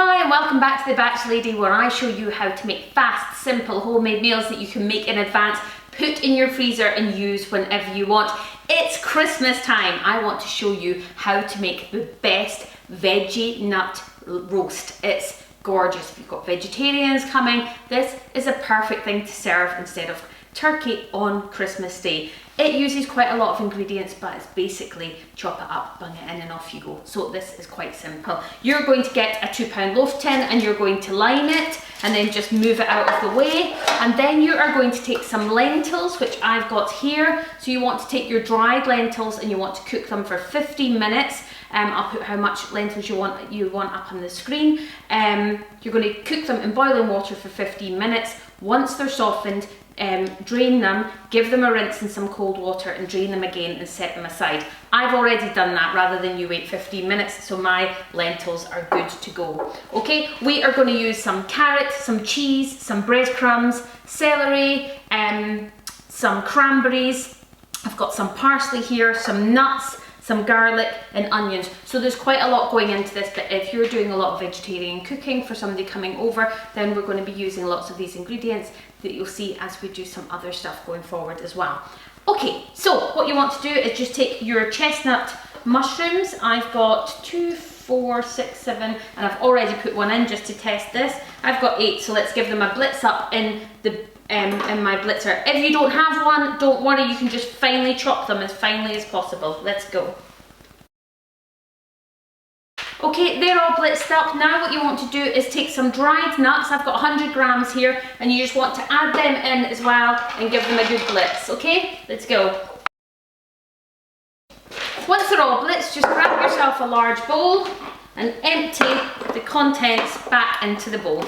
Hi and welcome back to The Batch Lady, where I show you how to make fast, simple, homemade meals that you can make in advance, put in your freezer and use whenever you want. It's Christmas time. I want to show you how to make the best veggie nut roast. It's gorgeous. If you've got vegetarians coming, this is a perfect thing to serve instead of turkey on Christmas Day. It uses quite a lot of ingredients, but it's basically chop it up, bung it in and off you go. So this is quite simple. You're going to get a 2-pound loaf tin and you're going to line it and then just move it out of the way. And then you are going to take some lentils, which I've got here. So you want to take your dried lentils and you want to cook them for 15 minutes. I'll put how much lentils you want up on the screen. You're going to cook them in boiling water for 15 minutes. Once they're softened, drain them, give them a rinse in some cold water and drain them again and set them aside. I've already done that rather than you wait 15 minutes, so my lentils are good to go. Okay, we are going to use some carrot, some cheese, some breadcrumbs, celery, some cranberries. I've got some parsley here, some nuts, some garlic and onions. So there's quite a lot going into this, but if you're doing a lot of vegetarian cooking for somebody coming over, then we're going to be using lots of these ingredients that you'll see as we do some other stuff going forward as well. Okay, so what you want to do is just take your chestnut mushrooms. I've got 2, 4, 6, 7, and I've already put one in just to test this. I've got 8, so let's give them a blitz up in the in my blitzer. If you don't have one, don't worry, you can just finely chop them as finely as possible. Let's go. Okay, they're all blitzed up. Now what you want to do is take some dried nuts. I've got 100 grams here, and you just want to add them in as well and give them a good blitz, okay? Let's go. Once they're all blitzed, just grab yourself a large bowl and empty the contents back into the bowl.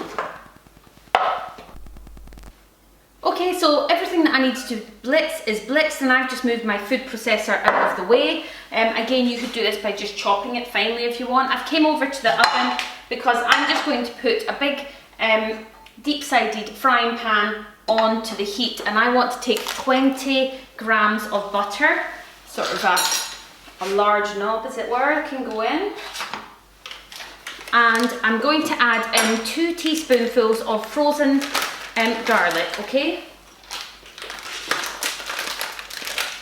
Okay, so everything that I need to blitz is blitzed, and I've just moved my food processor out of the way. Again, you could do this by just chopping it finely if you want. I've came over to the oven because I'm just going to put a big deep-sided frying pan onto the heat, and I want to take 20 grams of butter, sort of a large knob as it were, can go in. And I'm going to add in 2 teaspoonfuls of frozen garlic, okay?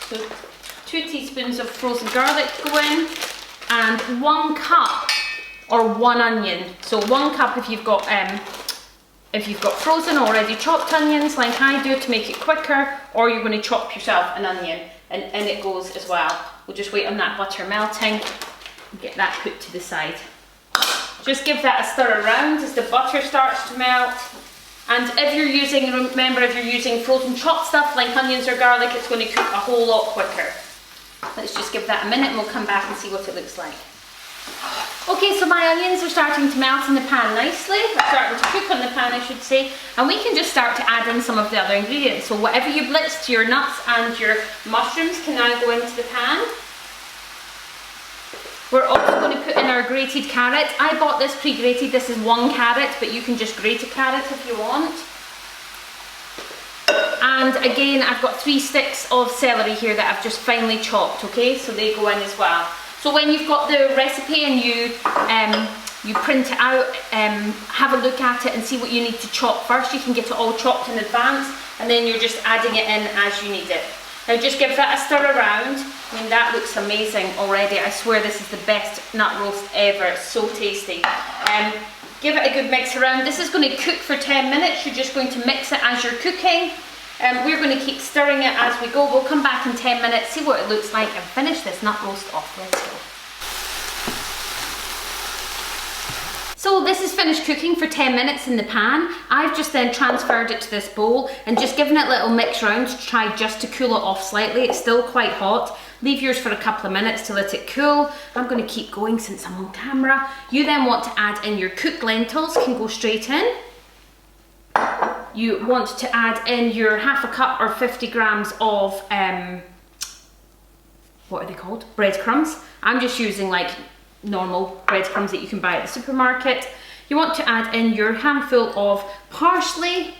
So 2 teaspoons of frozen garlic go in, and 1 cup or 1 onion. So 1 cup if you've got frozen already chopped onions like I do to make it quicker, or you're going to chop yourself an onion and in it goes as well. We'll just wait on that butter melting and get that put to the side. Just give that a stir around as the butter starts to melt. And if you're using, remember, if you're using frozen chopped stuff like onions or garlic, it's going to cook a whole lot quicker. Let's just give that a minute and we'll come back and see what it looks like. Okay, so my onions are starting to melt in the pan nicely. They're starting to cook on the pan, I should say. And we can just start to add in some of the other ingredients. So whatever you blitzed, your nuts and your mushrooms can now go into the pan. We're also going to put in our grated carrot. I bought this pre-grated. This is 1 carrot, but you can just grate a carrot if you want. And again, I've got 3 sticks of celery here that I've just finely chopped, okay? So they go in as well. So when you've got the recipe and you print it out, have a look at it and see what you need to chop first. You can get it all chopped in advance, and then you're just adding it in as you need it. Now just give that a stir around. I mean, that looks amazing already. I swear this is the best nut roast ever. It's so tasty. Give it a good mix around. This is going to cook for 10 minutes. You're just going to mix it as you're cooking. We're going to keep stirring it as we go. We'll come back in 10 minutes, see what it looks like, and finish this nut roast off. Let's go. So this is finished cooking for 10 minutes in the pan. I've just then transferred it to this bowl and just given it a little mix round to try just to cool it off slightly. It's still quite hot. Leave yours for a couple of minutes to let it cool. I'm going to keep going since I'm on camera. You then want to add in your cooked lentils, can go straight in. You want to add in your 1/2 cup or 50 grams of, what are they called? Breadcrumbs. I'm just using like normal breadcrumbs that you can buy at the supermarket. You want to add in your handful of parsley.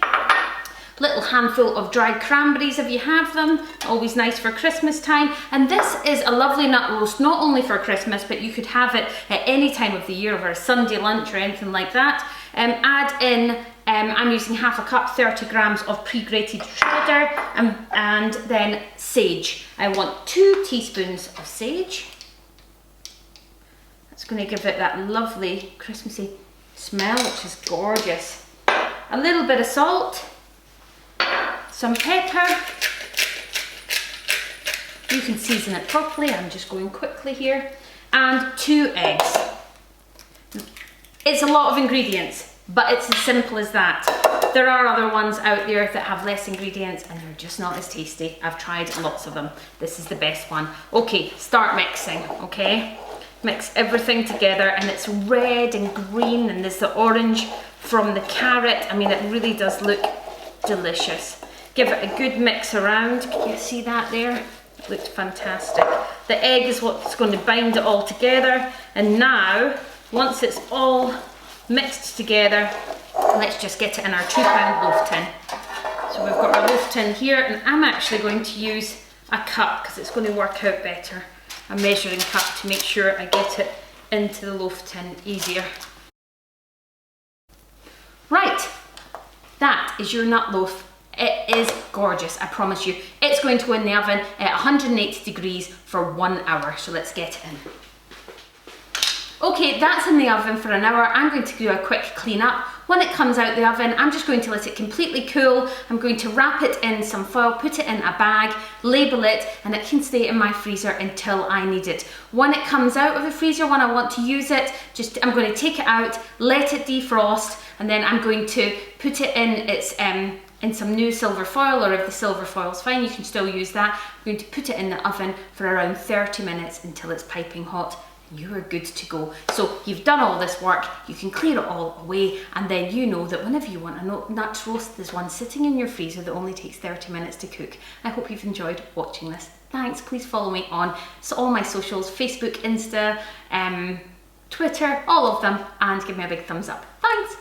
little handful of dried cranberries if you have them, always nice for Christmas time. And this is a lovely nut roast, not only for Christmas, but you could have it at any time of the year over a Sunday lunch or anything like that. Add in, I'm using half a cup, 30 grams of pre-grated cheddar, and then sage. I want 2 teaspoons of sage. That's going to give it that lovely Christmassy smell, which is gorgeous. A little bit of salt, some pepper. You can season it properly, I'm just going quickly here. And 2 eggs. It's a lot of ingredients, but it's as simple as that. There are other ones out there that have less ingredients and they're just not as tasty. I've tried lots of them. This is the best one. Okay, start mixing, okay? Mix everything together, and it's red and green, and there's the orange from the carrot. I mean, it really does look delicious. Give it a good mix around. Can you see that there? It looked fantastic. The egg is what's going to bind it all together. And now, once it's all mixed together, let's just get it in our 2 pound loaf tin. So we've got our loaf tin here, and I'm actually going to use a cup because it's going to work out better. A measuring cup to make sure I get it into the loaf tin easier. Right, that is your nut loaf. It is gorgeous, I promise you. It's going to go in the oven at 180 degrees for 1 hour, so let's get it in. Okay, that's in the oven for an hour. I'm going to do a quick clean up. When it comes out the oven, I'm just going to let it completely cool. I'm going to wrap it in some foil, put it in a bag, label it, and it can stay in my freezer until I need it. When it comes out of the freezer, when I want to use it, I'm going to take it out, let it defrost, and then I'm going to put it in some new silver foil, or if the silver foil's fine, you can still use that. I'm going to put it in the oven for around 30 minutes until it's piping hot. You are good to go. So you've done all this work, you can clear it all away, and then you know that whenever you want a nut roast, there's one sitting in your freezer that only takes 30 minutes to cook. I hope you've enjoyed watching this. Thanks, please follow me on all my socials, Facebook, Insta, Twitter, all of them, and give me a big thumbs up. Thanks.